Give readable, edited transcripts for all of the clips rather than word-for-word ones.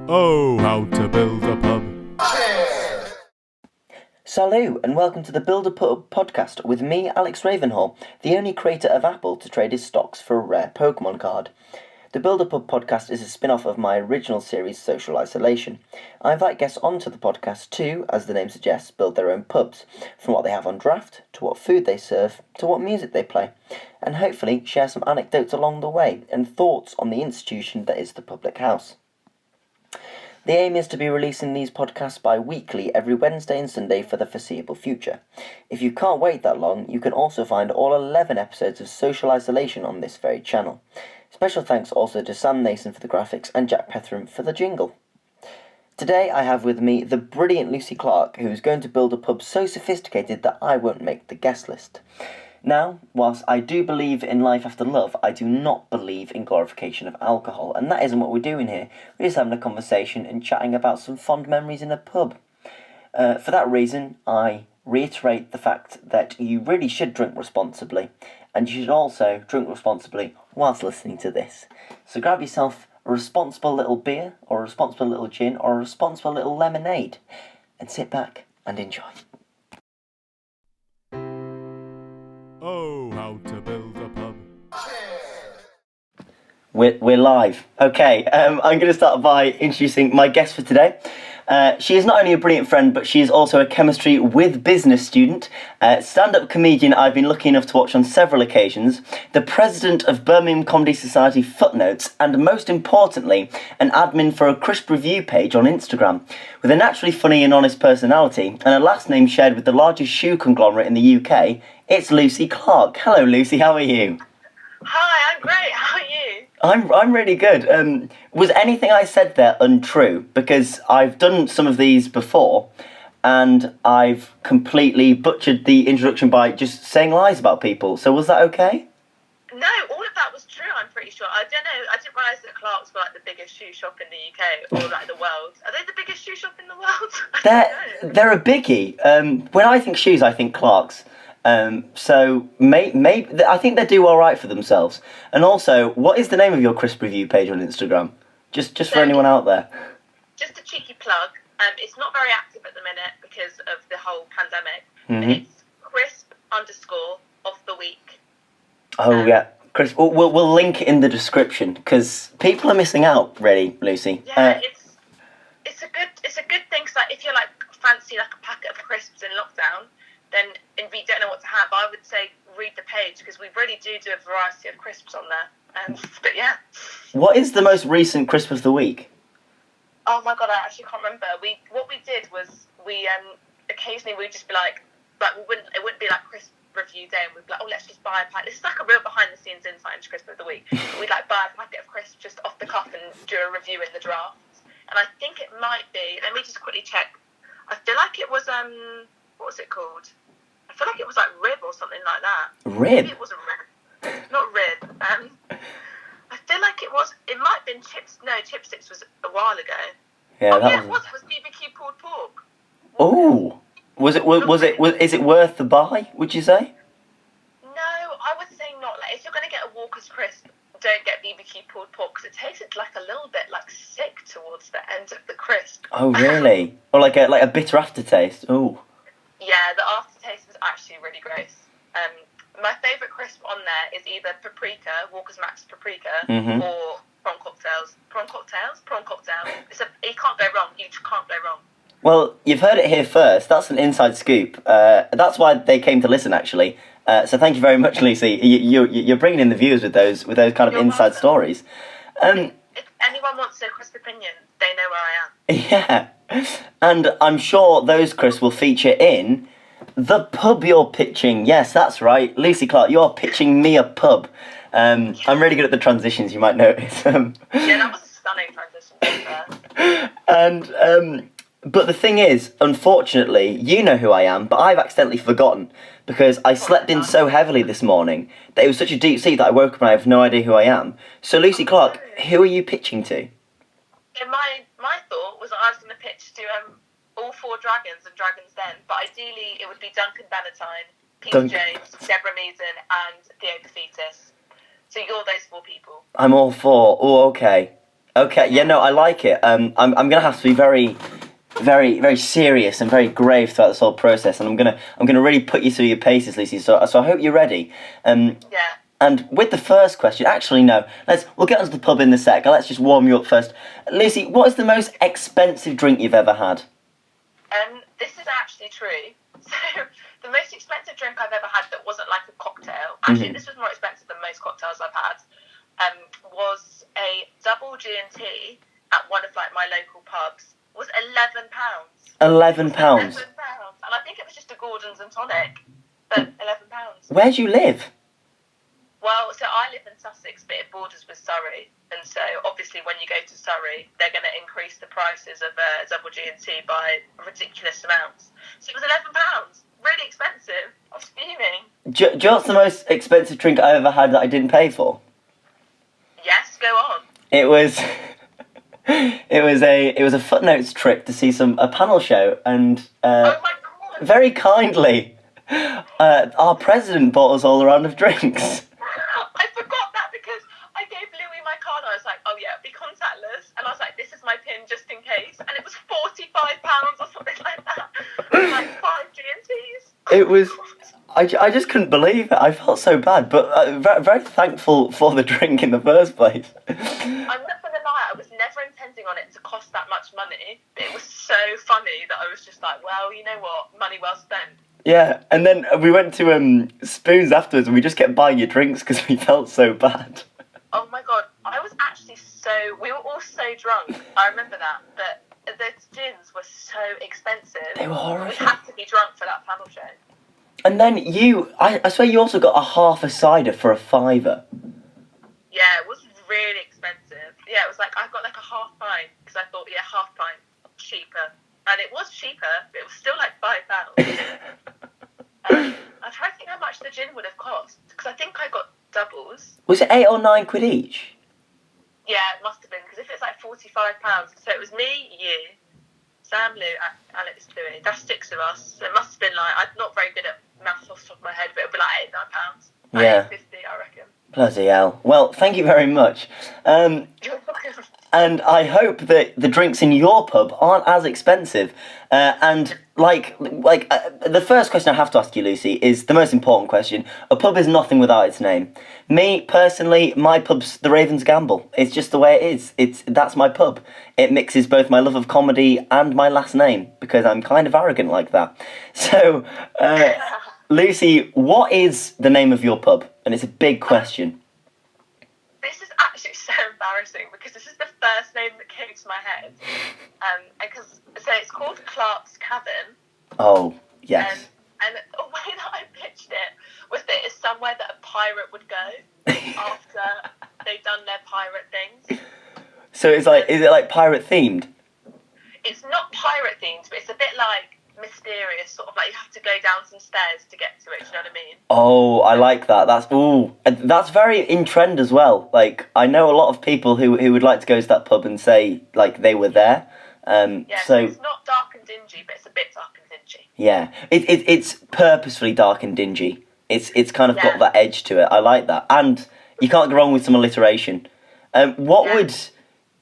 Oh, how to build a pub. Salut, and welcome to the Build a Pub podcast with me, Alex Ravenhall, the only creator of Apple to trade his stocks for a rare Pokemon card. The Build a Pub podcast is a spin-off of my original series, Social Isolation. I invite guests onto the podcast to, as the name suggests, build their own pubs, from what they have on draft, to what food they serve, to what music they play, and hopefully share some anecdotes along the way and thoughts on the institution that is the public house. The aim is to be releasing these podcasts bi-weekly every Wednesday and Sunday for the foreseeable future. If you can't wait that long, you can also find all 11 episodes of Social Isolation on this very channel. Special thanks also to Sam Nason for the graphics and Jack Pethram for the jingle. Today I have with me the brilliant Lucy Clark, who is going to build a pub so sophisticated that I won't make the guest list. Now, whilst I do believe in life after love, I do not believe in glorification of alcohol, and that isn't what we're doing here. We're just having a conversation and chatting about some fond memories in a pub. For that reason, I reiterate the fact that you really should drink responsibly, and you should also drink responsibly whilst listening to this. So grab yourself a responsible little beer, or a responsible little gin, or a responsible little lemonade, and sit back and enjoy. Oh, how to build a pub. We're live. Okay, I'm going to start by introducing my guest for today. She is not only a brilliant friend, but she is also a chemistry with business student, stand-up comedian I've been lucky enough to watch on several occasions, the president of Birmingham Comedy Society Footnotes, and most importantly, an admin for a crisp review page on Instagram. With a naturally funny and honest personality, and a last name shared with the largest shoe conglomerate in the UK, it's Lucy Clark. Hello Lucy, how are you? Hi, I'm great. How are you? I'm really good. Was anything I said there untrue? Because I've done some of these before, and I've completely butchered the introduction by just saying lies about people. So was that okay? No, all of that was true, I'm pretty sure. I don't know, I didn't realise that Clark's were like the biggest shoe shop in the UK, or like the world. Are they the biggest shoe shop in the world? They're a biggie. When I think shoes, I think Clark's. So maybe I think they do all right for themselves. And also, what is the name of your crisp review page on Instagram? Just for anyone out there. Just a cheeky plug. It's not very active at the minute because of the whole pandemic. Mm-hmm. But it's crisp_of the week. Oh yeah, Chris. We'll link it in the description because people are missing out. Really, Lucy. Yeah, it's a good thing. So like, if you're like fancy like a packet of crisps in lockdown, then if you don't know what to have, I would say read the page because we really do a variety of crisps on there. But yeah. What is the most recent crisp of the week? Oh my god, I actually can't remember. What we did was we occasionally we'd just be like it wouldn't be like crisp review day, and we'd be like, oh, let's just buy a packet. This is like a real behind the scenes insight into crisp of the week. We'd like buy a packet of crisps just off the cuff and do a review in the drafts. And I think it might be. Let me just quickly check. I feel like it was what was it called? I feel like it was like rib or something like that. Rib? Maybe it wasn't rib. Not rib. I feel like it was. It might have been chips. No, chipsticks was a while ago. Yeah, it was. It was BBQ pulled pork. Oh, is it worth the buy? Would you say? No, I would say not. Like, if you're going to get a Walker's crisp, don't get BBQ pulled pork because it tasted like a little bit like sick towards the end of the crisp. Oh really? Or like a bitter aftertaste? Oh. Yeah, the aftertaste was actually really gross. My favourite crisp on there is either paprika, Walker's Max paprika, or prawn cocktails. Prawn cocktail. You can't go wrong. You can't go wrong. Well, you've heard it here first. That's an inside scoop. That's why they came to listen, actually. So thank you very much, Lucy. You're bringing in the viewers with those kind of inside stories. If anyone wants a crisp opinion, they know where I am. Yeah, and I'm sure those crisps will feature in the pub you're pitching. Yes, that's right, Lucy Clark. You're pitching me a pub. I'm really good at the transitions. You might notice. Yeah, that was a stunning transition. And but the thing is, unfortunately, you know who I am, but I've accidentally forgotten because I slept in so heavily this morning that it was such a deep sleep that I woke up and I have no idea who I am. So, Lucy Clark, who are you pitching to? And my thought was that I was going to pitch to all four dragons and Dragon's Den, but ideally it would be Duncan Bannatyne, Peter James, Deborah Meason, and Theo Paphitis. So you're those four people. I'm all four. Oh, okay. Okay, yeah, no, I like it. I'm going to have to be very, very, very serious and very grave throughout this whole process, and I'm gonna really put you through your paces, Lucy. So I hope you're ready. Yeah. And with the first question, actually no, we'll get onto the pub in a sec. Let's just warm you up first. Lucy, what is the most expensive drink you've ever had? This is actually true. So the most expensive drink I've ever had that wasn't like a cocktail. Actually, this was more expensive than most cocktails I've had. Was a double G&T at one of like my local pubs. Was £11. £11. £11, and I think it was just a Gordon's and tonic, but £11. Where do you live? Well, so I live in Sussex, but it borders with Surrey, and so obviously when you go to Surrey, they're going to increase the prices of double G&T by ridiculous amounts. So it was £11, really expensive. I was fuming. Do you know what's the most expensive drink I ever had that I didn't pay for? Yes, go on. It was. It was a Footnotes trip to see a panel show, and Oh my God. very kindly, our president bought us all a round of drinks. I forgot that because I gave Louis my card and I was like, oh yeah, be contactless, and I was like, this is my PIN just in case, and it was £45 or something like that. And like 5 G&Ts. It was. I just couldn't believe it. I felt so bad, but very, very thankful for the drink in the first place. I'm not going to lie, I was never intending on it to cost that much money. It was so funny that I was just like, well, you know what, money well spent. Yeah, and then we went to Spoons afterwards, and we just kept buying you drinks because we felt so bad. Oh my God, I was actually we were all so drunk. I remember that, but the gins were so expensive. They were horrible. We had to be drunk for that panel show. And then I swear you also got a half a cider for £5. Yeah, it was really expensive. Yeah, it was like, I got like a half pint, because I thought, yeah, half pint, cheaper. And it was cheaper, but it was still like £5. I'm trying to think how much the gin would have cost, because I think I got doubles. Was it £8 or £9 each? Yeah, it must have been, because if it's like £45, so it was me, you, Sam, Lou, Alex, Louis. That's 6 of us. So it must have been like, I'm not very good at maths off the top of my head, but it'll be like £8, £9. Yeah. Like £8.50, I reckon. Bloody hell. Well, thank you very much. You're welcome. And I hope that the drinks in your pub aren't as expensive. And the first question I have to ask you, Lucy, is the most important question. A pub is nothing without its name. Me, personally, my pub's the Ravens Gamble. It's just the way it is. That's my pub. It mixes both my love of comedy and my last name, because I'm kind of arrogant like that. So, Lucy, what is the name of your pub? And it's a big question. This is actually so embarrassing because this is the first name that came to my head. So it's called Clark's Cavern. Oh, yes. And the way that I pitched it was that it's somewhere that a pirate would go after they've done their pirate things. So is it like pirate themed? It's not pirate themed, but it's a bit like mysterious, sort of like you have to go down some stairs to get to it, do you know what I mean? Oh, I like that. That's very in trend as well. Like, I know a lot of people who would like to go to that pub and say like they were there. So it's not dark and dingy, but it's a bit dark and dingy. Yeah, it's purposefully dark and dingy. It's kind of got that edge to it. I like that, and you can't go wrong with some alliteration. What would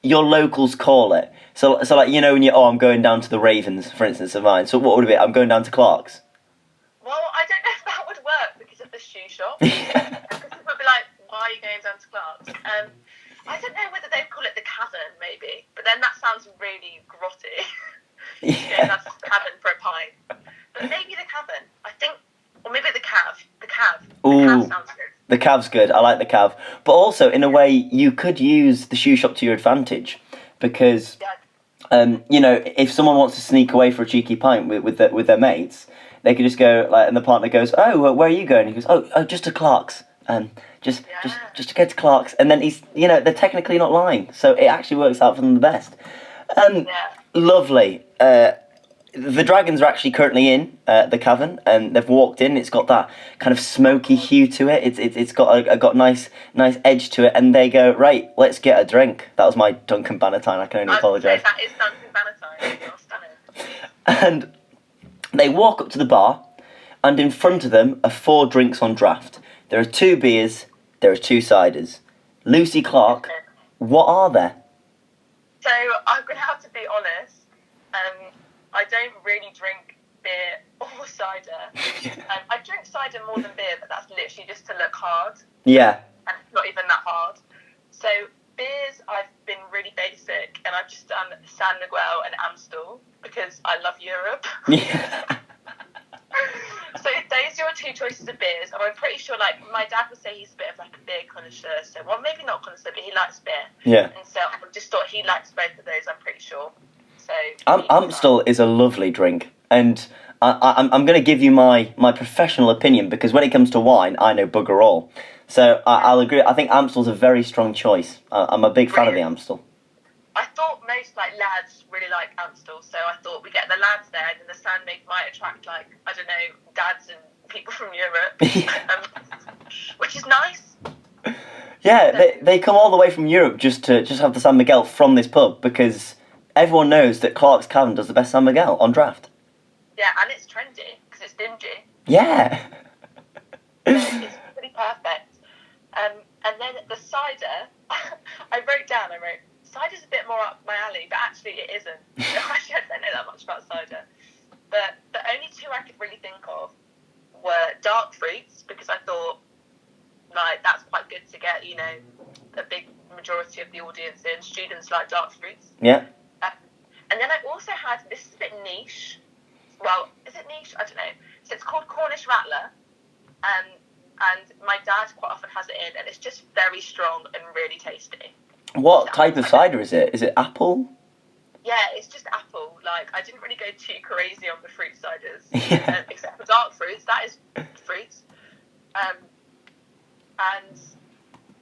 your locals call it? So like, you know, when I'm going down to the Ravens, for instance, of mine. So what would it be? I'm going down to Clark's. Well, I don't know if that would work because of the shoe shop. Because people would be like, why are you going down to Clark's? I don't know whether they'd call it the Cavern, maybe. But then that sounds really grotty. Yeah. That's the Cavern for a pint. But maybe the Cavern. I think, or maybe the Cav. The Cav. Ooh. The Cav sounds good. The Cav's good. I like the Cav. But also, in a way, you could use the shoe shop to your advantage. Because, if someone wants to sneak away for a cheeky pint with their mates, they could just go, like, and the partner goes, oh, where are you going? He goes, oh, just to Clark's. Just to go to Clark's. And then they're technically not lying. So it actually works out for them the best. Lovely. The dragons are actually currently in the cavern, and they've walked in. It's got that kind of smoky hue to it. It's got nice edge to it, and they go, right, let's get a drink. That was my Duncan Bannatyne. I can only apologise. That is Duncan Bannatyne. You're stunning. And they walk up to the bar, and in front of them are 4 drinks on draft. There are 2 beers. There are 2 ciders. Lucy Clark, what are there? I'm going to have to be honest. I don't really drink beer or cider. I drink cider more than beer, but that's literally just to look hard. Yeah. And it's not even that hard. So beers, I've been really basic, and I've just done San Miguel and Amstel because I love Europe. Yeah. So those are your two choices of beers, and I'm pretty sure, like, my dad would say he's a bit of like a beer connoisseur, so, well, maybe not connoisseur, but he likes beer. Yeah. And so I just thought he likes both of those, I'm pretty sure. So Amstel is a lovely drink, and I'm going to give you my professional opinion, because when it comes to wine, I know bugger all. So I'll agree. I think Amstel's a very strong choice. I'm a big fan of the Amstel. I thought most like lads really like Amstel, so I thought we get the lads there, and then the Sandmake might attract, like, I don't know, dads and people from Europe, which is nice. Yeah, they come all the way from Europe just to have the San Miguel from this pub, because everyone knows that Clark's Cavern does the best San Miguel on draft. Yeah, and it's trendy because it's dingy. Yeah. So it's pretty perfect. And then the cider, I wrote, cider's a bit more up my alley, but actually it isn't. Actually, I don't know that much about cider. But the only two I could really think of were dark fruits, because I thought, like, that's quite good to get, you know, a big majority of the audience in. Students like dark fruits. Yeah. And then I also had, this is a bit niche. Well, is it niche? I don't know. So it's called Cornish Rattler. And my dad quite often has it in, and it's just very strong and really tasty. What type of cider is it? Is it apple? Yeah, it's just apple. Like, I didn't really go too crazy on the fruit ciders. Yeah. Except for dark fruits. That is fruits. And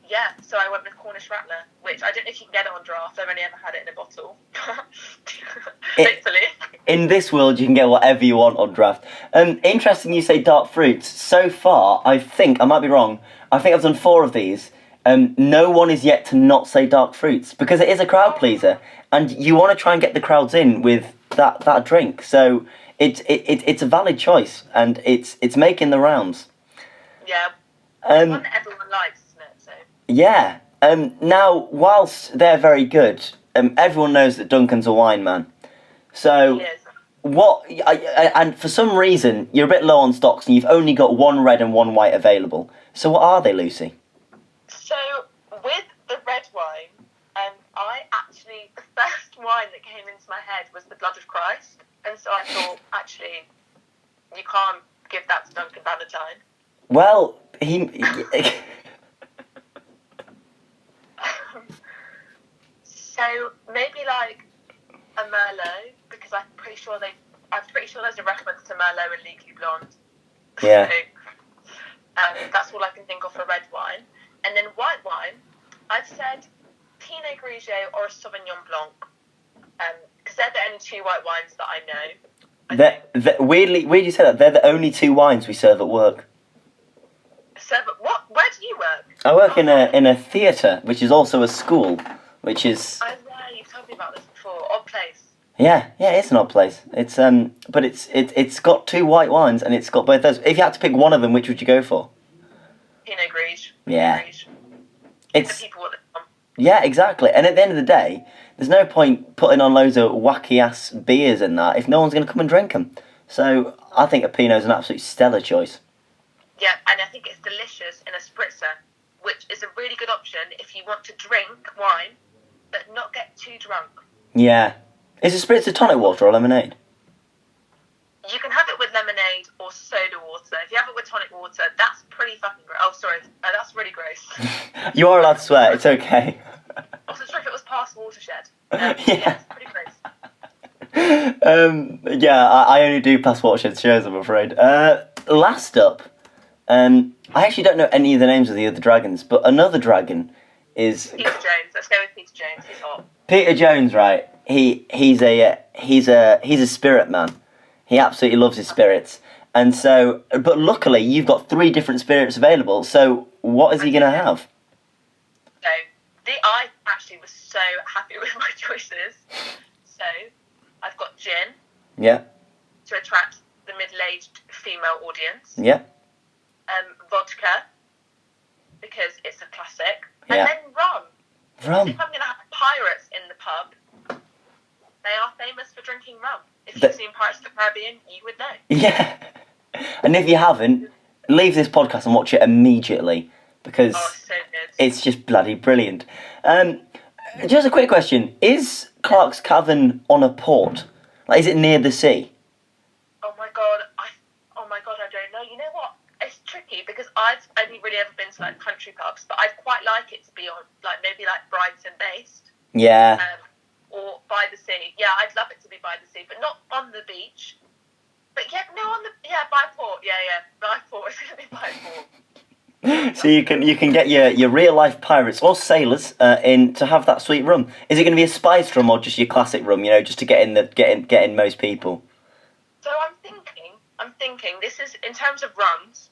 yeah, so I went with Cornish Rattler, which I don't know if you can get it on draft. I've only ever had it in a bottle. Hopefully. In this world, you can get whatever you want on draft. Interesting you say dark fruits. So far, I think, I might be wrong, I think I've done 4 of these. No one is yet to not say dark fruits, because it is a crowd pleaser, and you want to try and get the crowds in with that drink. So it's a valid choice, and it's making the rounds. Yeah. One that everyone likes, isn't it? So. Yeah. Now, whilst they're very good, everyone knows that Duncan's a wine man. So, and for some reason, you're a bit low on stocks, and you've only got 1 red and 1 white available. So what are they, Lucy? So, with the red wine, the first wine that came into my head was the Blood of Christ. And so I thought, actually, you can't give that to Duncan Valentine. Well, So maybe like a Merlot, because I'm pretty sure there's a reference to Merlot in Legally Blonde. Yeah. So, that's all I can think of for red wine. And then white wine, I've said Pinot Grigio or a Sauvignon Blanc, because they're the only 2 white wines that I know. Weirdly you say that. They're the only 2 wines we serve at work. What? Where do you work? I work in a theatre, which is also a school, which is. I know, you've told me about this before. Odd place. Yeah, it's an odd place. It's but it's got 2 white wines, and it's got both those. If you had to pick one of them, which would you go for? Pinot Grigio. Yeah. It's the people what they want. Yeah, exactly. And at the end of the day, there's no point putting on loads of wacky ass beers in that if no one's going to come and drink them. So I think a Pinot is an absolute stellar choice. Yeah, and I think it's delicious in a spritzer, which is a really good option if you want to drink wine, but not get too drunk. Yeah. Is a spritzer tonic water or lemonade? You can have it with lemonade or soda water. If you have it with tonic water, that's pretty fucking gross. Oh, sorry, that's really gross. You are allowed to swear, it's okay. I wasn't sure if it was past watershed. Yeah. Yeah, it's pretty gross. I only do past watershed shows, I'm afraid. Last up, I actually don't know any of the names of the other dragons, but another dragon is Peter Jones. Let's go with Peter Jones. He's hot. Peter Jones, right? He's a spirit man. He absolutely loves his spirits, and so. But luckily, you've got 3 different spirits available. So, what is he gonna have? So, I actually was so happy with my choices. So, I've got gin. Yeah. To attract the middle-aged female audience. Yeah. Vodka, because it's a classic. Yeah. And then rum. Rum. If I'm going to have pirates in the pub, they are famous for drinking rum. If you've seen Pirates of the Caribbean, you would know. Yeah. And if you haven't, leave this podcast and watch it immediately, because so good. it's just bloody brilliant. Just a quick question. Is Clark's Cavern on a port? Like, is it near the sea? Oh my god, I don't know. You know what? It's tricky because I've only really ever been to like country pubs, but I'd quite like it to be on like maybe like Brighton based. Yeah. Or by the sea. Yeah, I'd love it to be by the sea, but not on the beach. But by port. Yeah, by port. It's gonna be by port. So you can get your real life pirates or sailors in to have that sweet rum. Is it going to be a spiced rum or just your classic rum? You know, just to get in most people. So I'm thinking. This is in terms of rums,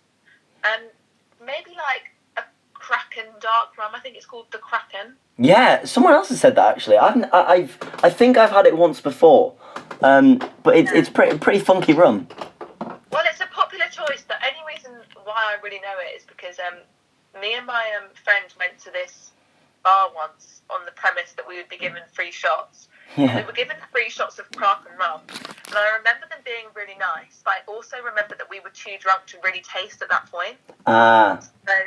maybe like a Kraken dark rum. I think it's called the Kraken. Yeah, someone else has said that actually. I think I've had it once before, but it's pretty funky rum. Well, it's a popular choice. The only reason why I really know it is because me and my friend went to this bar once on the premise that we would be given free shots. Yeah. We were given free shots of Kraken rum, and I remember them being really nice, but I also remember that we were too drunk to really taste at that point. So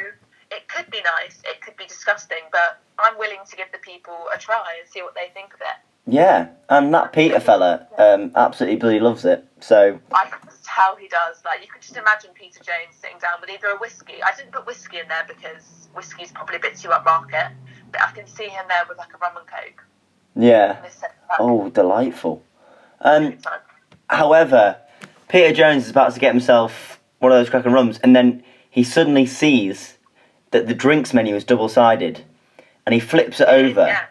it could be nice, it could be disgusting, but I'm willing to give the people a try and see what they think of it. Yeah, and that Peter fella absolutely bloody loves it. So I can just tell he does. Like, you could just imagine Peter Jones sitting down with either a whiskey. I didn't put whiskey in there because whiskey's probably a bit too upmarket, but I can see him there with like a rum and coke. yeah. Oh, delightful. However, Peter Jones is about to get himself one of those Kraken rums, and then he suddenly sees that the drinks menu is double-sided, and he flips it over. Yeah.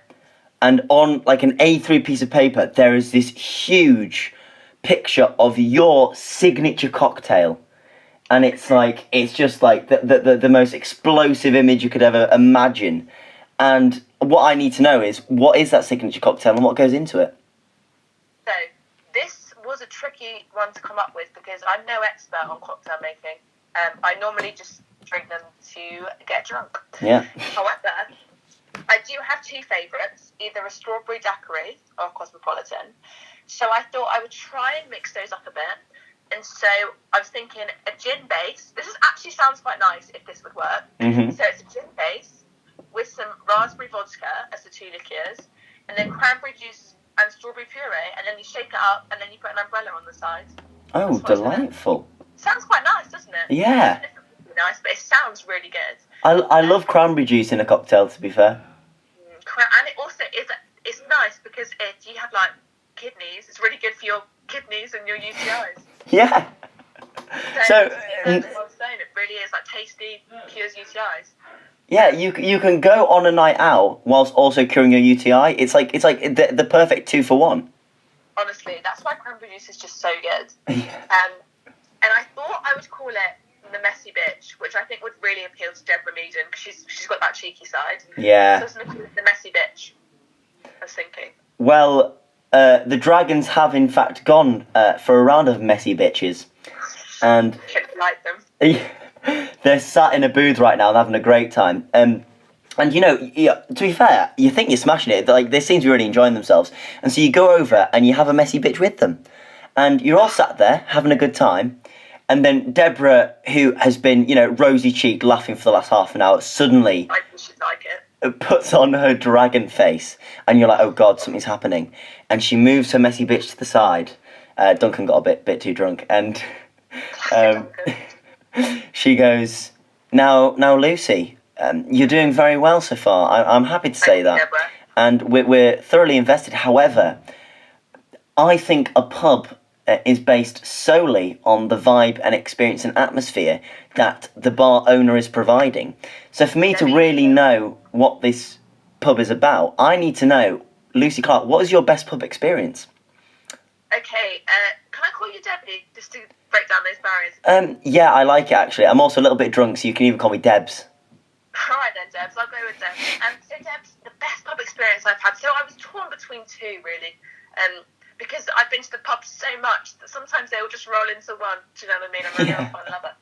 And on like an A3 piece of paper, there is this huge picture of your signature cocktail. And it's just like the most explosive image you could ever imagine. And what I need to know is, what is that signature cocktail and what goes into it? So, this was a tricky one to come up with because I'm no expert on cocktail making. I normally just drink them to get drunk. Yeah. However, I do have two favourites, either a strawberry daiquiri or a cosmopolitan. So I thought I would try and mix those up a bit. And so I was thinking a gin base. This actually sounds quite nice if this would work. Mm-hmm. So it's a gin base with some raspberry vodka as the two liqueurs, and then cranberry juice and strawberry puree, and then you shake it up, and then you put an umbrella on the side. Oh, delightful. Sounds quite nice, doesn't it? Yeah. It's nice, but it sounds really good. I love cranberry juice in a cocktail, to be fair. And it also it's nice because if you have like kidneys, it's really good for your kidneys and your UTIs. Yeah. So it really is like tasty, cures UTIs. Yeah, you can go on a night out whilst also curing your UTI. It's like the perfect 2-for-1. Honestly, that's why cranberry juice is just so good. And I thought I would call it the messy bitch, which I think would really appeal to Deborah Meaden because she's got that cheeky side. Yeah. So it's the messy bitch, I was thinking. Well, the Dragons have in fact gone for a round of messy bitches, and Like them. they're sat in a booth right now and having a great time. And you know, to be fair, you think you're smashing it. Like, they seem to be really enjoying themselves, and so you go over and you have a messy bitch with them, and you're all sat there having a good time. And then Deborah, who has been, you know, rosy-cheeked, laughing for the last half an hour, suddenly I think she'd like it. Puts on her dragon face, and you're like, oh God, something's happening. And she moves her messy bitch to the side. Duncan got a bit too drunk, and she goes, now Lucy, you're doing very well so far. I'm happy to say that. Deborah. And we're thoroughly invested. However, I think a pub is based solely on the vibe and experience and atmosphere that the bar owner is providing. So for me to really know what this pub is about, I need to know, Lucy Clark, what is your best pub experience? Okay, can I call you Debbie, just to break down those barriers? Yeah, I like it actually. I'm also a little bit drunk, so you can even call me Debs. Alright then, Debs, I'll go with Debs. So Debs, the best pub experience I've had, so I was torn between two really. Because I've been to the pub so much that sometimes they will just roll into one. Do you know what I mean? I'm really off on another.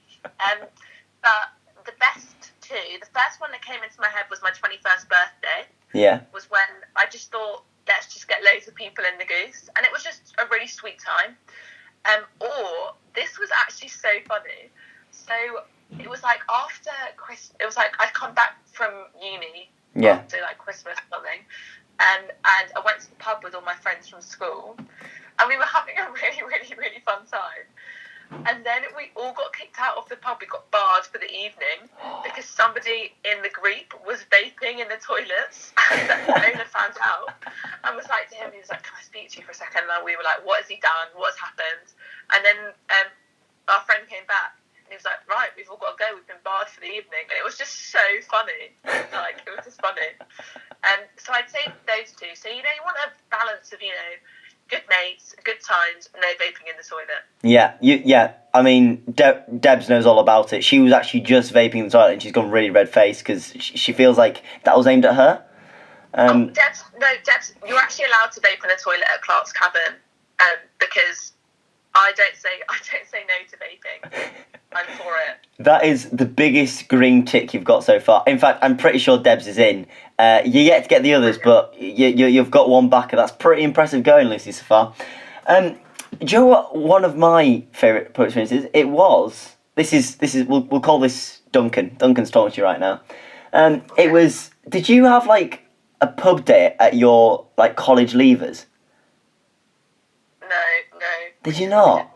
But the best two, the first one that came into my head was my 21st birthday. Yeah. Was when I just thought, let's just get loads of people in the Goose. sweet time. Or this was actually so funny. So it was like after Christmas, it was like I'd come back from uni after like Christmas or something, and I went to the pub with all my friends from school, and we were having a really, really, really fun time. And then we all got kicked out of the pub. We got barred for the evening because somebody in the group was vaping in the toilets, and the owner found out and was like to him, he was like, "Can I speak to you for a second?" And we were like, "What has he done? What's happened?" And then our friend came back and he was like, "Right, we've all got to go. We've been barred for the evening." And it was just so funny. Like, it was just funny. So I'd say those two. So, you want a balance of, good mates, good times, no vaping in the toilet. Yeah. I mean, Debs knows all about it. She was actually just vaping in the toilet, and she's gone really red faced because she feels like that was aimed at her. Debs, you're actually allowed to vape in the toilet at Clark's Cabin, because I don't say no to vaping. I'm for it. That is the biggest green tick you've got so far. In fact, I'm pretty sure Debs is in. You're yet to get the others, but you've got one backer. That's pretty impressive going, Lucy, so far. Do you know what one of my favourite pub experiences? It was. This is. We'll call this Duncan. Duncan's talking to you right now. It was. Did you have like a pub day at your like college leavers? No. Did you not?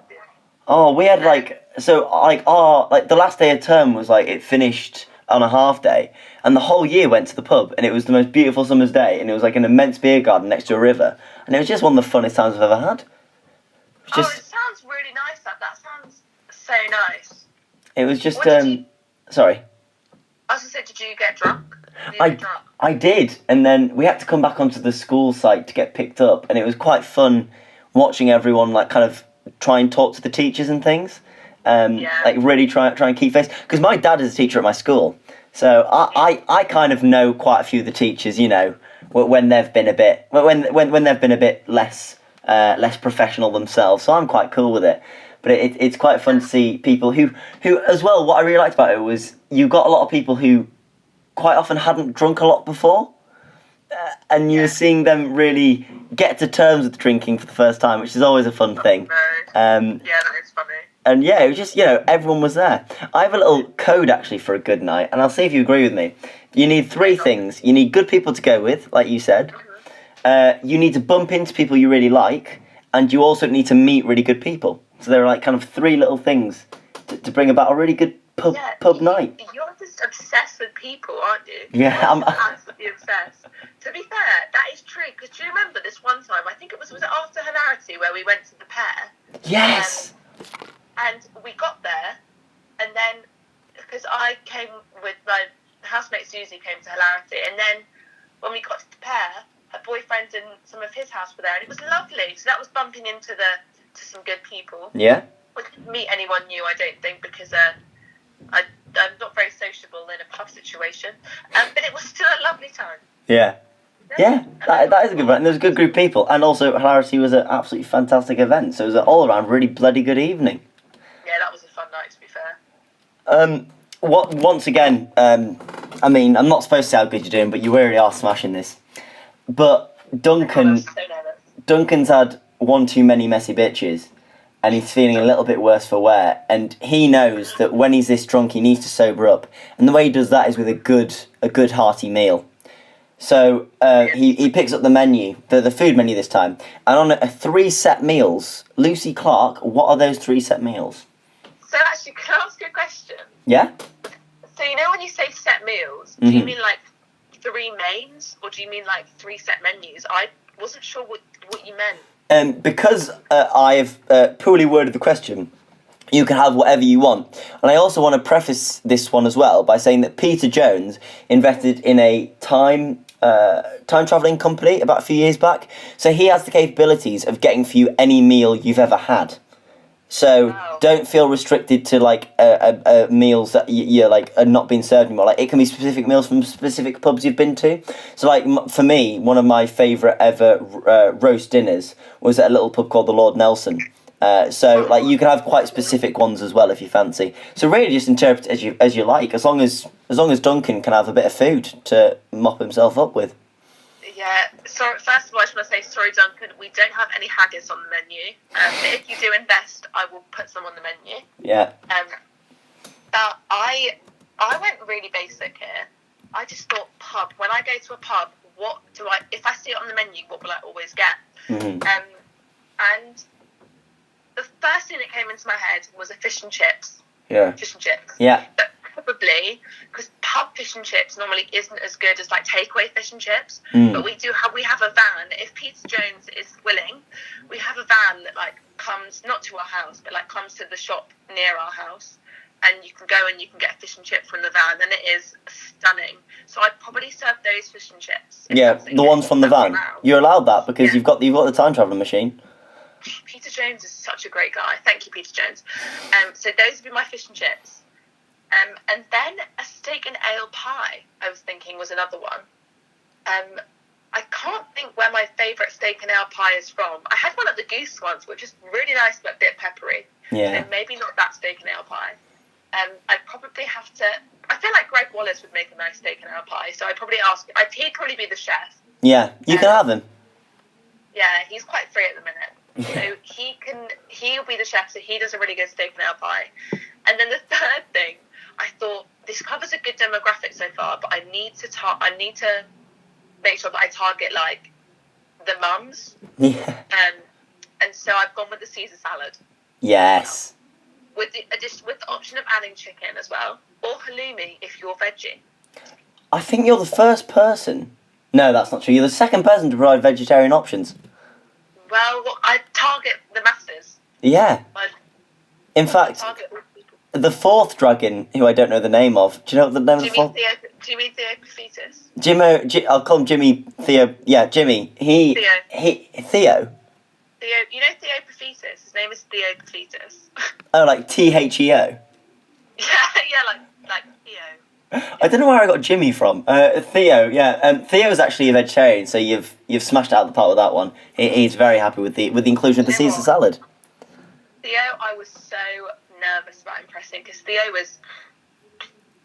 Oh, we had the last day of term was like it finished on a half day, and the whole year went to the pub, and it was the most beautiful summer's day, and it was like an immense beer garden next to a river, and it was just one of the funnest times I've ever had. It sounds really nice. That sounds so nice. It was just sorry. I was gonna say, did you get drunk? I did, and then we had to come back onto the school site to get picked up, and it was quite fun watching everyone like kind of try and talk to the teachers and things. Like really try and keep face, because my dad is a teacher at my school, so I kind of know quite a few of the teachers, when they've been a bit when they've been a bit less professional themselves, so I'm quite cool with it. But it's quite fun to see people who as well, what I really liked about it was you got a lot of people who quite often hadn't drunk a lot before, and you were seeing them really get to terms with drinking for the first time, which is always a fun thing. That is funny. And it was just, everyone was there. I have a little code, actually, for a good night, and I'll see if you agree with me. You need 3 things. You need good people to go with, like you said. You need to bump into people you really like, and you also need to meet really good people. So there are, like, kind of 3 little things to bring about a really good pub night. You're just obsessed with people, aren't you? Yeah, I'm absolutely obsessed. To be fair, that is true, because do you remember this one time, I think was it after Hilarity, where we went to the Pear? Yes! And we got there, and then, because I came with my housemate Susie came to Hilarity, and then when we got to the Pear, her boyfriend and some of his house were there, and it was lovely. So that was bumping into to some good people. Yeah. We didn't meet anyone new, I don't think, because I'm not very sociable in a pub situation. But it was still a lovely time. Yeah. Yeah, that is a good one. And there was a good group of people. And also, Hilarity was an absolutely fantastic event. So it was an all-around really bloody good evening. Yeah, that was a fun night, to be fair. Once again, I mean, I'm not supposed to say how good you're doing, but you really are smashing this. But Duncan's had one too many messy bitches, and he's feeling a little bit worse for wear. And he knows that when he's this drunk, he needs to sober up. And the way he does that is with a good hearty meal. So he picks up the menu, the food menu this time, and on 3 set meals, Lucy Clark, what are those 3 set meals? So actually, can I ask you a question? Yeah? So when you say set meals, do you mean like 3 mains, or do you mean like 3 set menus? I wasn't sure what you meant. Because I've poorly worded the question, you can have whatever you want. And I also want to preface this one as well by saying that Peter Jones invested in a time travelling company about a few years back. So he has the capabilities of getting for you any meal you've ever had. So don't feel restricted to like meals that you're like are not being served anymore. Like it can be specific meals from specific pubs you've been to. So like for me, one of my favourite ever roast dinners was at a little pub called the Lord Nelson. So like you can have quite specific ones as well if you fancy. So really just interpret it as you like, as long as Duncan can have a bit of food to mop himself up with. Yeah, so first of all, I just want to say, sorry, Duncan, we don't have any haggis on the menu. But if you do invest, I will put some on the menu. Yeah. But I went really basic here. I just thought pub. When I go to a pub, if I see it on the menu, what will I always get? Mm-hmm. And the first thing that came into my head was a fish and chips. Yeah. Fish and chips. Yeah. But probably, because pub fish and chips normally isn't as good as like takeaway fish and chips. But we have a van. If Peter Jones is willing, we have a van that like comes not to our house, but like comes to the shop near our house, and you can go and you can get a fish and chip from the van, and it is stunning. So I'd probably serve those fish and chips. Yeah, the ones from the van. You're allowed that because you've got the time traveling machine. Peter Jones is such a great guy. Thank you, Peter Jones. So those would be my fish and chips. And then a steak and ale pie, I was thinking, was another one. I can't think where my favourite steak and ale pie is from. I had one at the Goose once, which is really nice but a bit peppery. Yeah. So maybe not that steak and ale pie. I'd probably have to... I feel like Greg Wallace would make a nice steak and ale pie, so I'd probably ask... He'd probably be the chef. Yeah, you can have him. Yeah, he's quite free at the minute. So he'll be the chef, so he does a really good steak and ale pie. And then the third thing, I thought, this covers a good demographic so far, but I need to make sure that I target, like, the mums. Yeah. And so I've gone with the Caesar salad. Yes. With the option of adding chicken as well, or halloumi if you're veggie. I think you're the first person. No, that's not true. You're the second person to provide vegetarian options. Well, I target the masses. Yeah. In fact, the fourth dragon, who I don't know the name of. Do you know what the name of the fourth? Do you mean Theo Prophetus? I'll call him Jimmy Theo. Yeah, Jimmy. Theo. Theo, you know Theo Prophetus? His name is Theo Prophetus. Oh, like Theo. yeah, like Theo. I don't know where I got Jimmy from. Theo, yeah. Theo's actually a vegetarian, so you've smashed out the part with that one. He's very happy with the inclusion of the Caesar salad. Theo, I was so nervous about impressing because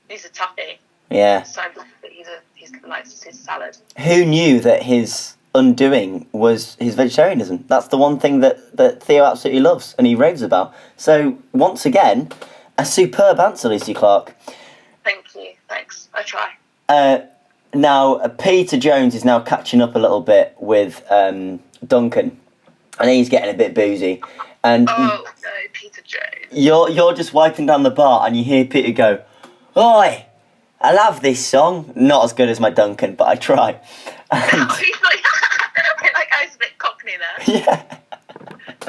he's a toughie. Yeah. So I'm glad that he's likes the Caesar salad. Who knew that his undoing was his vegetarianism? That's the one thing that Theo absolutely loves and he raves about. So once again, a superb answer, Lucy Clark. Thank you. Thanks. I try. Now, Peter Jones is now catching up a little bit with Duncan. And he's getting a bit boozy. And no, Peter Jones. You're just wiping down the bar and you hear Peter go, "Oi, I love this song." Not as good as my Duncan, but I try. And, like I was a bit cockney there. Yeah.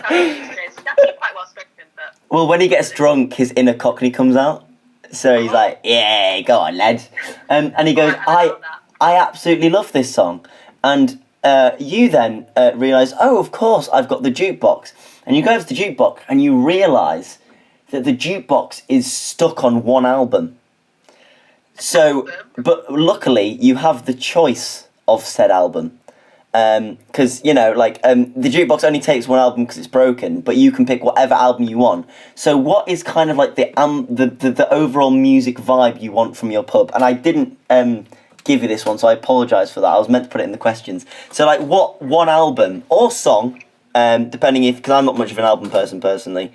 He's actually quite well spoken, but... Well, when he gets drunk, his inner cockney comes out. So he's like, "Yeah, go on, lads." And he goes, I absolutely love this song. And you then realise, oh, of course, I've got the jukebox. And you go over to the jukebox and you realise that the jukebox is stuck on one album. So, but luckily, you have the choice of said album. Because, the jukebox only takes one album because it's broken, but you can pick whatever album you want. So what is kind of like the overall music vibe you want from your pub? And I didn't give you this one, so I apologise for that. I was meant to put it in the questions. So, like, what one album or song, depending because I'm not much of an album person personally,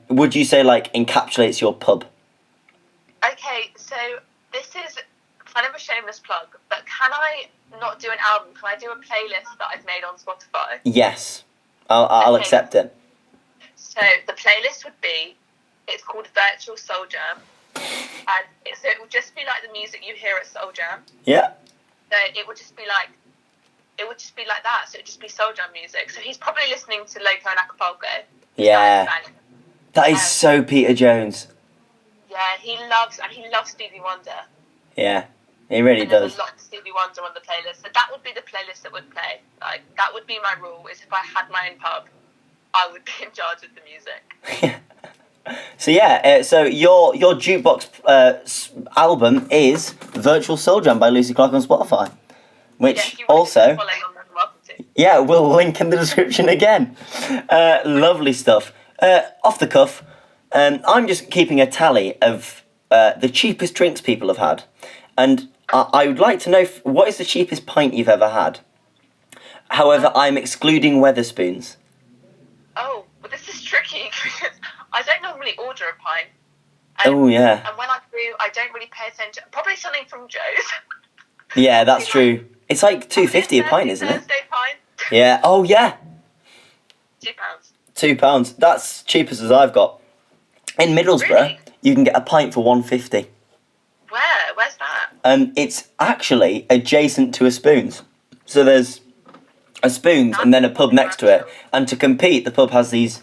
would you say, like, encapsulates your pub? Okay, so this is kind of a shameless plug, but can I not do an album? Can I do a playlist that I've made on Spotify? Yes, I'll accept it. So the playlist would be, it's called Virtual Soul Jam, and so it would just be like the music you hear at Soul Jam. Yeah. So it would just be like that. So it would just be Soul Jam music. So he's probably listening to Loco and Acapulco. Yeah. That is so Peter Jones. Yeah, he loves Stevie Wonder. Yeah, he really does. There's a lot of Stevie Wonder on the playlist. So that would be the playlist that would play. Like, that would be my rule, is if I had my own pub, I would be in charge of the music. So yeah, so your jukebox album is Virtual Soul Jam by Lucy Clark on Spotify, which also, yeah, we'll link in the description again. Lovely stuff. Off the cuff, I'm just keeping a tally of the cheapest drinks people have had, and I would like to know what is the cheapest pint you've ever had. However, I'm excluding Weatherspoons. Oh, well, this is tricky because I don't normally order a pint. Oh, yeah. And when I do, I don't really pay attention. Probably something from Joe's. Yeah, that's true. It's like $2.50 a pint, isn't it? Thursday pint. Yeah. Oh, yeah. £2. £2. That's cheapest as I've got. In Middlesbrough, Really? you can get a pint for $1.50. Where? Where's that? It's actually adjacent to a Spoons. So there's a Spoons and then a pub next to it. And to compete, the pub has these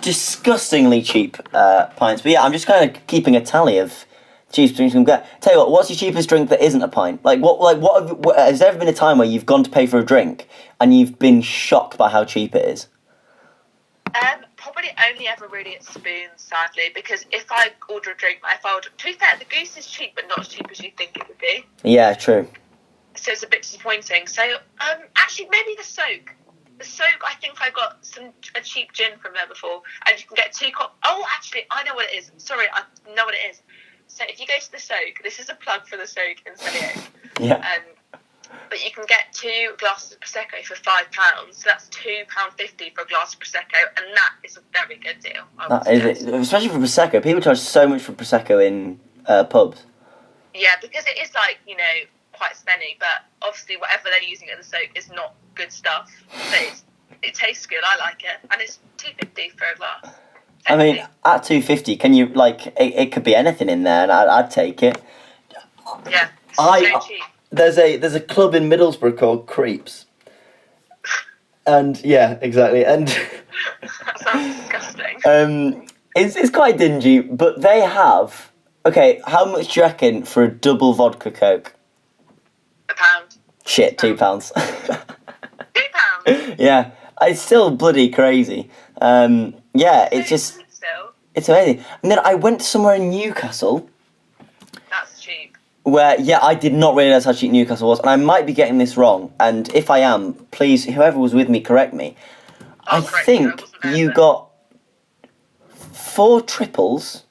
disgustingly cheap pints. But yeah, I'm just kind of keeping a tally of cheapest drinks you can get. Tell you what, what's your cheapest drink that isn't a pint? Has there ever been a time where you've gone to pay for a drink and you've been shocked by how cheap it is? Probably only ever really at Spoons, sadly, because if I order a drink, to be fair, the Goose is cheap, but not as cheap as you think it would be. Yeah, true. So it's a bit disappointing. So, actually, maybe the Soak. The Soak, I think I got a cheap gin from there before, and you can get 2 Oh, actually, I know what it is. Sorry, I know what it is. So if you go to the Soak, this is a plug for the Soak in Selly Oak. Yeah. But you can get 2 glasses of Prosecco for £5. So that's £2.50 for a glass of Prosecco, and that is a very good deal. That is it. Especially for Prosecco. People charge so much for Prosecco in pubs. Yeah, because it is quite spenny, but obviously whatever they're using in the Soak is not good stuff. But it tastes good, I like it, and it's £2.50 for a glass. I mean, at $2.50, can you, it could be anything in there, and I'd take it. Yeah, it's so cheap. There's a club in Middlesbrough called Creeps. And, yeah, exactly, and... That sounds disgusting. It's quite dingy, but they have... Okay, how much do you reckon for a double vodka Coke? £1. Shit, £2. £2? Yeah, it's still bloody crazy. Yeah, it's just... It's amazing. And then I went somewhere in Newcastle... That's cheap. Where, yeah, I did not realise how cheap Newcastle was, and I might be getting this wrong, and if I am, please, whoever was with me, correct me. I think you got 4 triples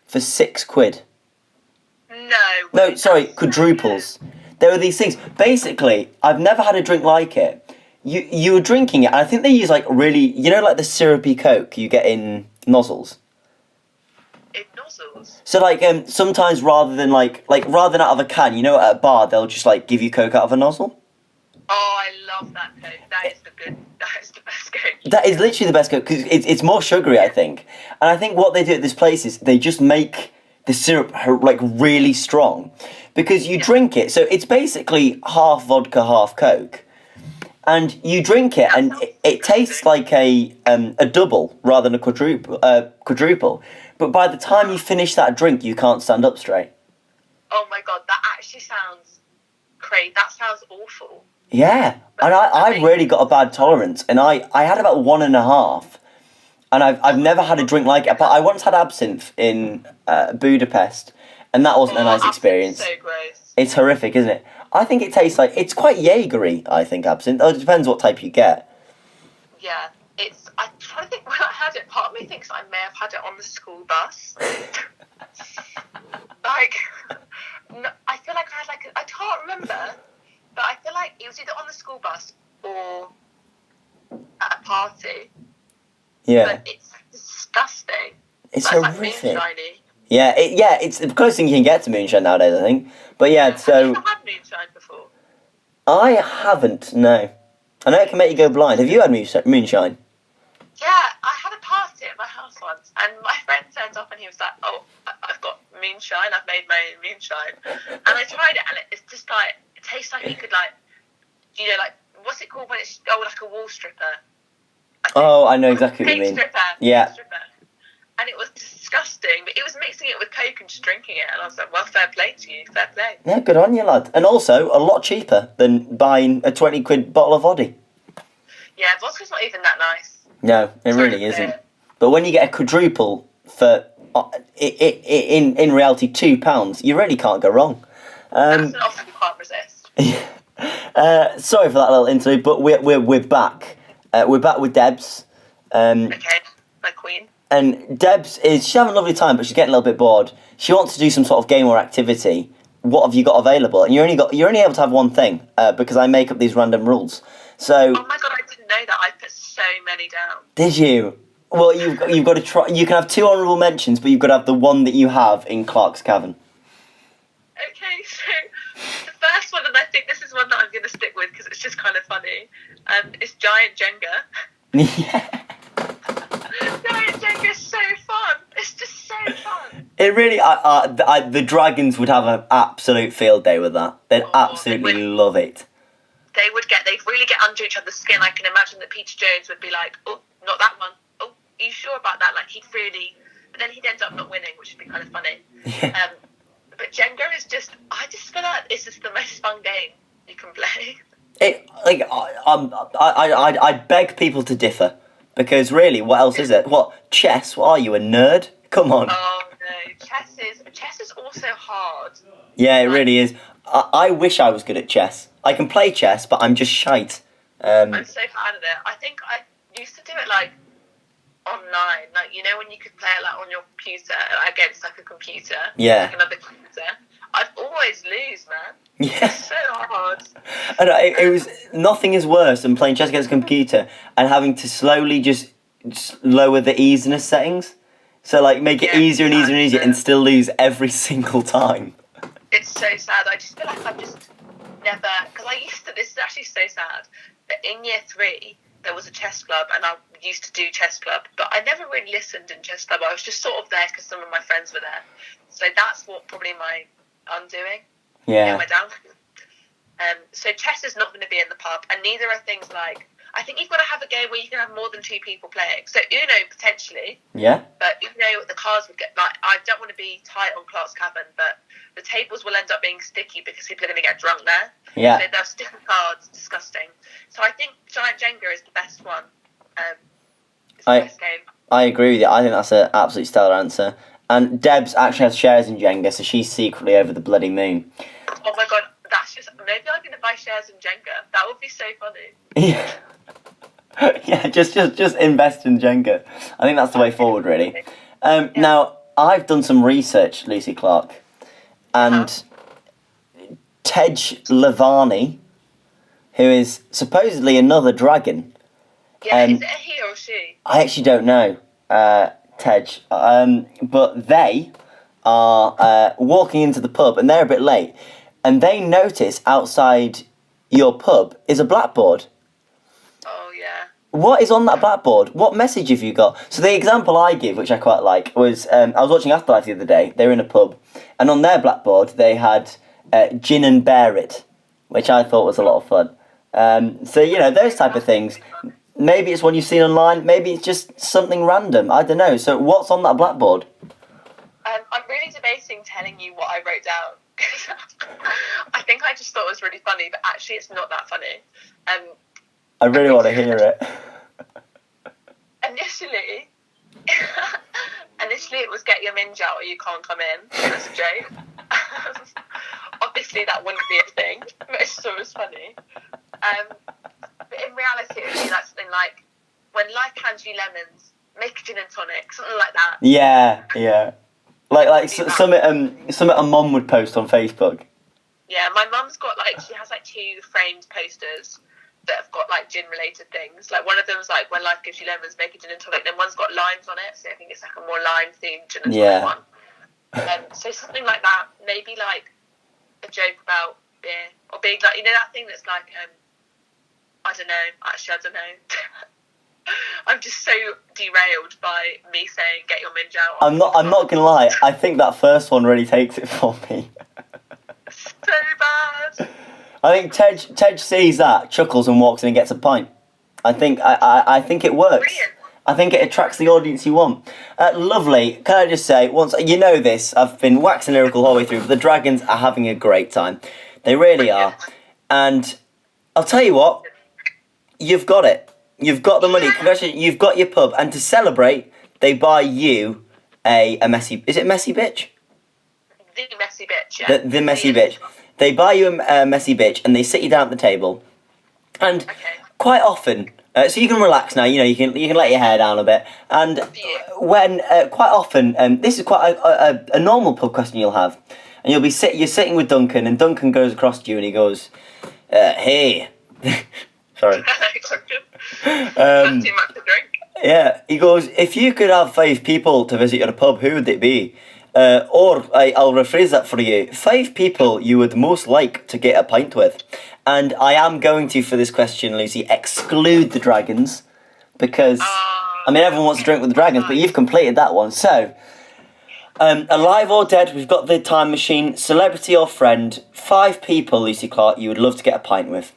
for £6. No, sorry, quadruples. There were these things. Basically, I've never had a drink like it. You were drinking it, and I think they use, really, the syrupy Coke you get in nozzles. So sometimes rather than rather than out of a can, at a bar they'll just give you Coke out of a nozzle. Oh, I love that Coke. That is the best Coke. That is literally the best Coke because it's more sugary, I think. And I think what they do at this place is they just make the syrup really strong because you drink it. So it's basically half vodka, half Coke. And you drink it, and it tastes like a double rather than a quadruple. But by the time you finish that drink, you can't stand up straight. Oh my god, that actually sounds crazy. That sounds awful. Yeah, and I really got a bad tolerance, and I had about 1.5, and I've never had a drink like it. But I once had absinthe in Budapest, and that wasn't a nice experience. So gross. It's horrific, isn't it? I think it tastes it's quite Jaegery, I think, absinthe. Oh, it depends what type you get. Yeah, I'm trying to think when I had it. Part of me thinks I may have had it on the school bus. No, I feel like I had I can't remember, but I feel like it was either on the school bus or at a party. Yeah. But it's disgusting. It's horrific. moonshiny. Yeah, it's the closest thing you can get to moonshine nowadays, I think. But yeah, so... Have you ever had moonshine before? I haven't, no. I know it can make you go blind. Have you had moonshine? Yeah, I had a party at my house once, and my friend turned up and he was like, "Oh, I've got moonshine. I've made my own moonshine." And I tried it, and it's just it tastes like you could what's it called when it's like a wall stripper? I know exactly what you mean. Stripper. Yeah. Stripper. And it was disgusting, but it was mixing it with Coke and just drinking it, and I was like, well, fair play to you, fair play. Yeah, good on you, lad. And also, a lot cheaper than buying a £20 bottle of vodka. Yeah, vodka's not even that nice. No, it really isn't. But when you get a quadruple for, in reality, £2, you really can't go wrong. That's an offer you can't resist. Sorry for that little interlude, but we're back. We're back with Debs. Okay, my queen. And Debs she's having a lovely time, but she's getting a little bit bored. She wants to do some sort of game or activity what have you got available? And you're only able to have one thing because I make up these random rules. So. Oh my god, I didn't know that. I put so many down. Did you? Well, you've got to try. You can have 2 honourable mentions, but you've got to have the one that you have in Clark's Cavern. Okay, so the first one, and I think this is one that I'm going to stick with because it's just kind of funny. It's Giant Jenga. Yeah. Giant Jenga is so fun. It's just so fun. It really. The dragons would have an absolute field day with that. They'd absolutely love it. They'd really get under each other's skin. I can imagine that Peter Jones would be like, oh, not that one. Oh, are you sure about that? Like, but then he'd end up not winning, which would be kind of funny. Yeah. But Jenga is I just feel like this is the most fun game you can play. I beg people to differ, because really, what else is it? What, chess? What are you, a nerd? Come on. Oh no, chess is also hard. Yeah, it really is. I wish I was good at chess. I can play chess, but I'm just shite. I'm so bad at it. I think I used to do it like online, like when you could play it like on your computer against like a computer, yeah, like another computer. I'd always lose, man. Yeah, it's so hard. And it was nothing is worse than playing chess against a computer and having to slowly just lower the easiness settings, so like make it easier and easier and easier, and still lose every single time. It's so sad. I just feel like I've just never, because I used to. This is actually so sad. But in year 3. There was a chess club, and I used to do chess club, but I never really listened in chess club. I was just sort of there because some of my friends were there. So that's what probably my undoing. Yeah. My downfall. So chess is not going to be in the pub, and neither are things like. I think you've got to have a game where you can have more than 2 people playing. So Uno potentially. Yeah. But the cards would get like. I don't want to be tight on Clark's Cavern, but the tables will end up being sticky because people are going to get drunk there. Yeah. So they're sticky cards, disgusting. So I think Giant Jenga is the best one. It's the best game. I agree with you. I think that's an absolutely stellar answer. And Debs actually has shares in Jenga, so she's secretly over the bloody moon. Oh my god, that's just. Maybe I'm going to buy shares in Jenga. That would be so funny. Yeah. Yeah, just invest in Jenga. I think that's the way forward, really. Now, I've done some research, Lucy Clark, and Tej Lavani, who is supposedly another dragon. Yeah, is it a he or she? I actually don't know, Tej. But they are walking into the pub, and they're a bit late, and they notice outside your pub is a blackboard. Oh, yeah. What is on that blackboard? What message have you got? So the example I give, which I quite like, was I was watching Afterlife the other day. They were in a pub, and on their blackboard they had gin and bear it, which I thought was a lot of fun. So those type of things. Maybe it's one you've seen online. Maybe it's just something random. I don't know. So what's on that blackboard? I'm really debating telling you what I wrote down. I think I just thought it was really funny, but actually it's not that funny. I really want to hear it. Initially it was get your minge out or you can't come in. That's a joke. Obviously that wouldn't be a thing, but it still was funny. But in reality it would be like something like, when life hands you lemons, make a gin and tonic, something like that. Yeah. Like something a mum would post on Facebook. Yeah, my mum's got she has 2 framed posters that have got gin related things. Like one of them's when life gives you lemons, make a gin and tonic. Then one's got limes on it, so I think it's a more lime themed gin and tonic one. So something like that. Maybe a joke about beer, or being that thing that's I don't know. Actually, I don't know. I'm just so derailed by me saying get your minge out. I'm not gonna lie. I think that first one really takes it for me. So bad. I think Tej sees that, chuckles, and walks in and gets a pint. I think it works. Brilliant. I think it attracts the audience you want. Lovely. Can I just say, once this, I've been waxing lyrical all the way through, but the dragons are having a great time. They really are. And I'll tell you what, you've got it. You've got the money. Congratulations, you've got your pub. And to celebrate, they buy you a messy... Is it messy bitch? The messy bitch, yeah. The messy bitch. They buy you a messy bitch, and they sit you down at the table. And quite often... so you can relax now, you can let your hair down a bit. And when, quite often, this is quite a normal pub question you'll have. and you're sitting with Duncan, and Duncan goes across to you and he goes, "Hey." Sorry. Too much to drink. Yeah, he goes, "If you could have 5 people to visit your pub, who would it be? I'll rephrase that for you. 5 people you would most like to get a pint with." And I am going to, for this question, Lucy, exclude the dragons, because, everyone wants to drink with the dragons, but you've completed that one. So, alive or dead, we've got the time machine, celebrity or friend, 5 people, Lucy Clark, you would love to get a pint with.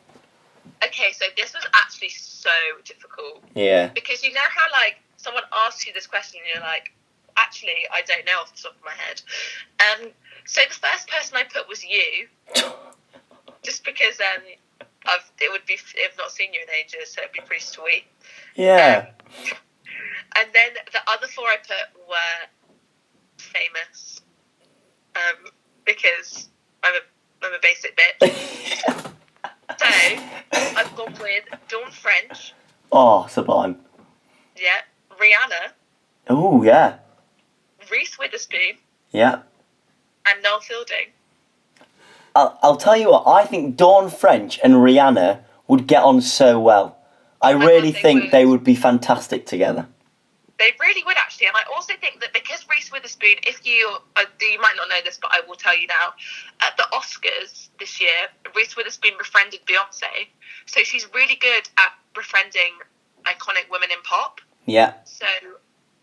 Okay, so this was actually so difficult. Yeah. Because you know how, like, someone asks you this question and you're like, actually, I don't know off the top of my head. So the first person I put was you, just because I've not seen you in ages, so it'd be pretty sweet. Yeah. And then the other 4 I put were famous, because I'm a basic bitch. So I've gone with Dawn French. Oh, sublime. Yeah, Rihanna. Oh, yeah. Reese Witherspoon. Yeah. And Noel Fielding. I'll tell you what, I think Dawn French and Rihanna would get on so well. I really think they would be fantastic together. They really would, actually. And I also think that because Reese Witherspoon, you might not know this, but I will tell you now, at the Oscars this year, Reese Witherspoon befriended Beyonce. So she's really good at befriending iconic women in pop. Yeah. So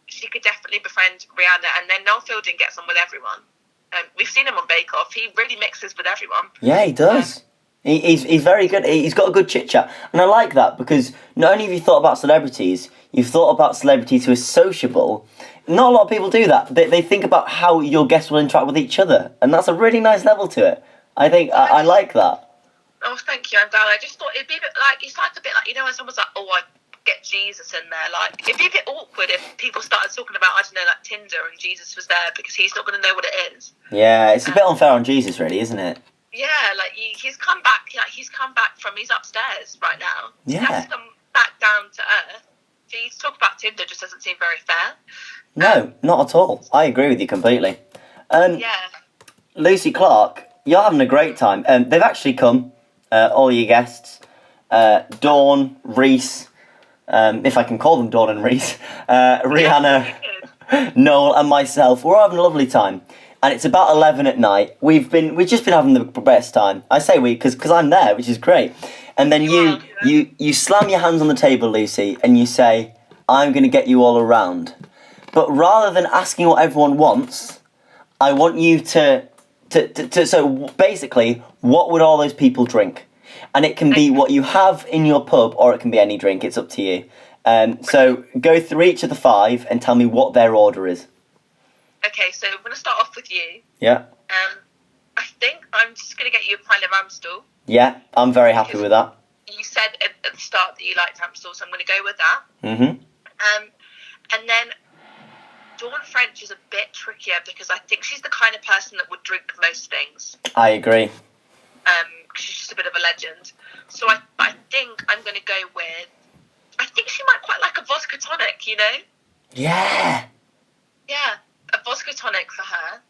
she could definitely befriend Rihanna. And then Noel Fielding gets on with everyone. We've seen him on Bake Off. He really mixes with everyone. Yeah, he does. He's very good. He's got a good chit chat, and I like that, because not only have you thought about celebrities, you've thought about celebrities who are sociable. Not a lot of people do that. They think about how your guests will interact with each other, and that's a really nice level to it. I think I like that. Oh, thank you. I'm glad. I just thought it'd be a bit like, it's like a bit like, you know, when someone's like, oh, I get Jesus in there. Like, it'd be a bit awkward if people started talking about, I don't know, like Tinder, and Jesus was there, because he's not going to know what it is. Yeah, it's a bit unfair on Jesus, really, isn't it? Yeah, like he's come back. Like, he's upstairs right now. Yeah. He has to come back down to earth. So you talk about Tinder just doesn't seem very fair. No, not at all. I agree with you completely. Yeah. Lucy Clark, you're having a great time. They've actually come, all your guests, Dawn, Reese, if I can call them Dawn and Reese, Rihanna, Noel, and myself. We're having a lovely time. And it's about 11 at night. We've just been having the best time. I say we because I'm there, which is great. And then you slam your hands on the table, Lucy, and you say, "I'm going to get you all around." But rather than asking what everyone wants, I want you to so basically, what would all those people drink? And it can be what you have in your pub, or it can be any drink. It's up to you. So go through each of the 5 and tell me what their order is. Okay, so I'm going to start off with you. Yeah. I think I'm just going to get you a pint of Amstel. Yeah, I'm very happy with that. You said at the start that you liked Amstel, so I'm going to go with that. Mm-hmm. And then Dawn French is a bit trickier, because I think she's the kind of person that would drink most things. I agree. She's just a bit of a legend. So I think I'm going to go with, I think she might quite like a vodka tonic, you know? Yeah. Yeah, a vodka tonic for her.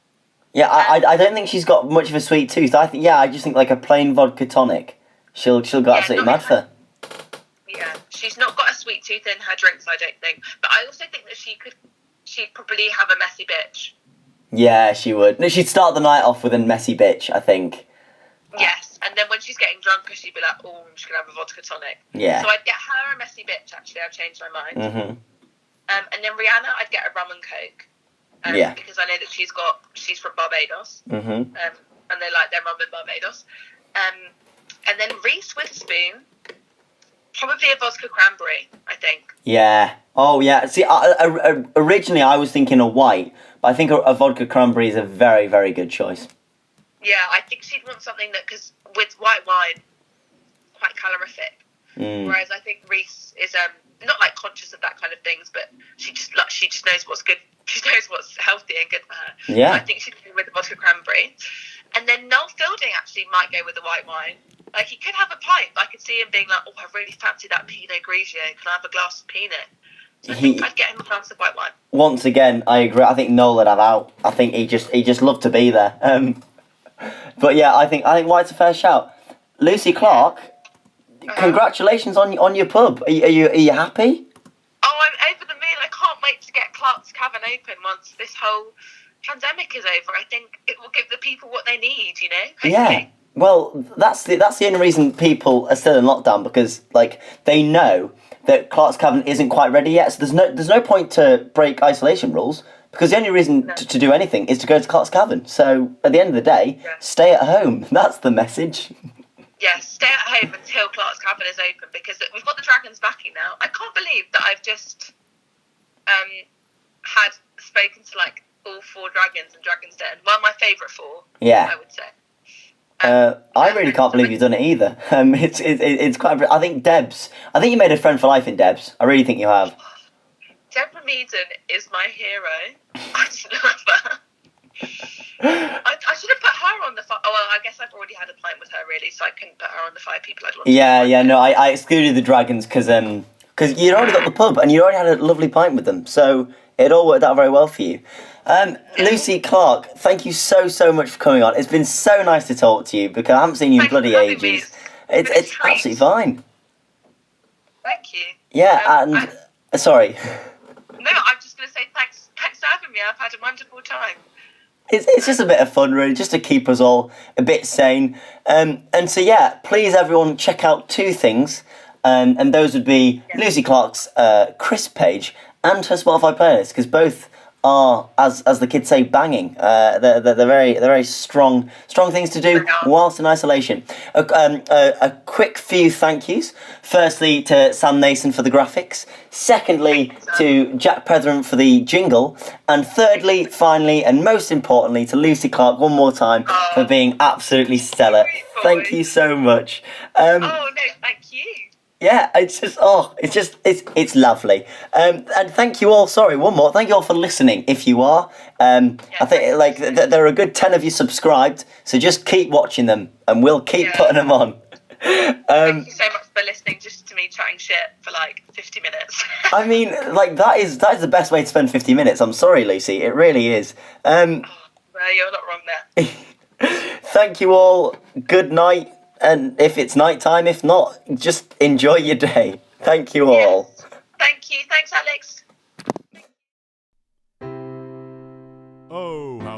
Yeah, I don't think she's got much of a sweet tooth. I just think like a plain vodka tonic, she'll go absolutely mad for. Yeah, she's not got a sweet tooth in her drinks, I don't think. But I also think that she'd probably have a messy bitch. Yeah, she would. No, she'd start the night off with a messy bitch, I think. Yes, and then when she's getting drunker, she'd be like, oh, I'm just going to have a vodka tonic. Yeah. So I'd get her a messy bitch, actually. I've changed my mind. Mm-hmm. And then Rihanna, I'd get a rum and coke. Yeah. Because I know that she's from Barbados. Mm-hmm. And they like their rum in Barbados. And then Reese Witherspoon, probably a vodka cranberry, I think. Yeah. Oh, yeah. See, originally I was thinking a white, but I think a vodka cranberry is a very, very good choice. Yeah, I think she'd want something that, because with white wine, quite calorific. Whereas I think Reese is not like conscious of that kind of things, but she just knows what's good. She knows what's healthy and good for her. Yeah. So I think she'd go with the vodka cranberry. And then Noel Fielding actually might go with the white wine. Like, he could have a pint, but I could see him being like, oh, I really fancy that Pinot Grigio. Can I have a glass of Pinot? So I think I'd get him a glass of white wine. Once again, I agree. I think Noel would have out. I think he just loved to be there. But yeah, I think White's a fair shout. Lucy Clark, congratulations on your pub. Are you happy? Oh, I'm over the moon. I can't wait to get Clark's Cavern open once this whole pandemic is over. I think it will give the people what they need, you know? Hopefully. Yeah. Well, that's the only reason people are still in lockdown, because like they know that Clark's Cavern isn't quite ready yet. So there's no point to break isolation rules, because the only reason to do anything is to go to Clark's Cavern. So at the end of the day, stay at home. That's the message. Yes, stay at home until Clark's Cavern is open, because we've got the Dragons backing now. I can't believe that I've just had spoken to like all 4 dragons and Dragon's Den. Well, my favourite 4, Yeah. I would say. I really can't believe you've done it either. It's quite. I think Debs. I think you made a friend for life in Debs. I really think you have. Deborah Meaden is my hero. I just love her. I should have put her on the 5. Oh, well, I guess I've already had a pint with her, really, so I couldn't put her on the 5 people I'd want. Yeah. No, I excluded the dragons because you'd already got the pub and you already had a lovely pint with them, so it all worked out very well for you. Lucy Clark, thank you so much for coming on. It's been so nice to talk to you, because I haven't seen you in bloody ages. It's absolutely fine. Thank you. Yeah, sorry. No, I'm just going to say thanks for having me. I've had a wonderful time. It's just a bit of fun, really, just to keep us all a bit sane. And so, yeah, please, everyone, check out 2 things. And those would be Lucy Clark's Crisp page and her Spotify playlist, because both are, as the kids say, banging. They're very strong things to do whilst in isolation. A quick few thank yous. Firstly, to Sam Nason for the graphics. Secondly, to Jack Petheram for the jingle. And thirdly, finally, and most importantly, to Lucy Clark one more time for being absolutely stellar. Thank you so much. No, thank you. Yeah, it's lovely. And thank you all. Sorry, one more. Thank you all for listening. If you are, I think like there are a good 10 of you subscribed. So just keep watching them, and we'll keep putting them on. Thank you so much for listening, just to me chatting shit for like 50 minutes. I mean, like that is the best way to spend 50 minutes. I'm sorry, Lucy. It really is. Well, you're not wrong there. Thank you all. Good night. And if it's night time, if not, just enjoy your day. Thank you all. Yes. Thank you. Thanks, Alex. Oh, how